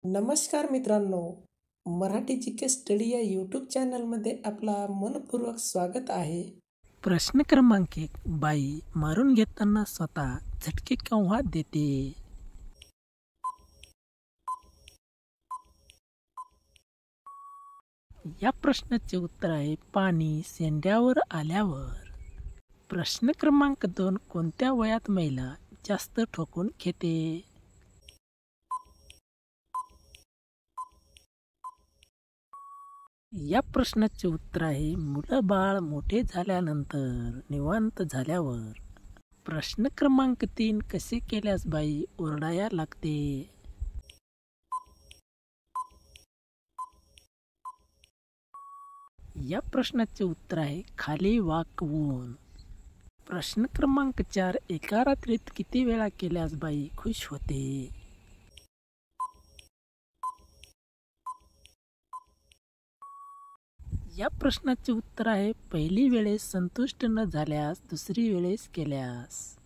नमस्कार मित्रांनो, मराठी जी के स्टडी या यूट्यूब चॅनलमध्ये आपला मनपूर्वक स्वागत आहे. प्रश्न क्रमांक 1. बाई मारून घेताना स्वतः झटके केव्हा देते? या प्रश्नाचे उत्तर आहे पाणी शेंड्यावर आल्यावर. प्रश्न क्रमांक 2. कोणत्या वयात महिला जास्त ठोकून घेते? या प्रश्नाचे उत्तर आहे मुलं बाळ मोठे झाल्यानंतर, निवांत झाल्यावर. प्रश्न क्रमांक 3. कसे केल्यास बाई ओरडाया लागते? या प्रश्नाचे उत्तर आहे खाली वाकवून. प्रश्न क्रमांक 4. एका रात्रीत किती वेळा केल्यास बाई खुश होते? या प्रश्नाचे उत्तर आहे पहिली वेळेस संतुष्ट न झाल्यास दुसरी वेळेस केल्यास.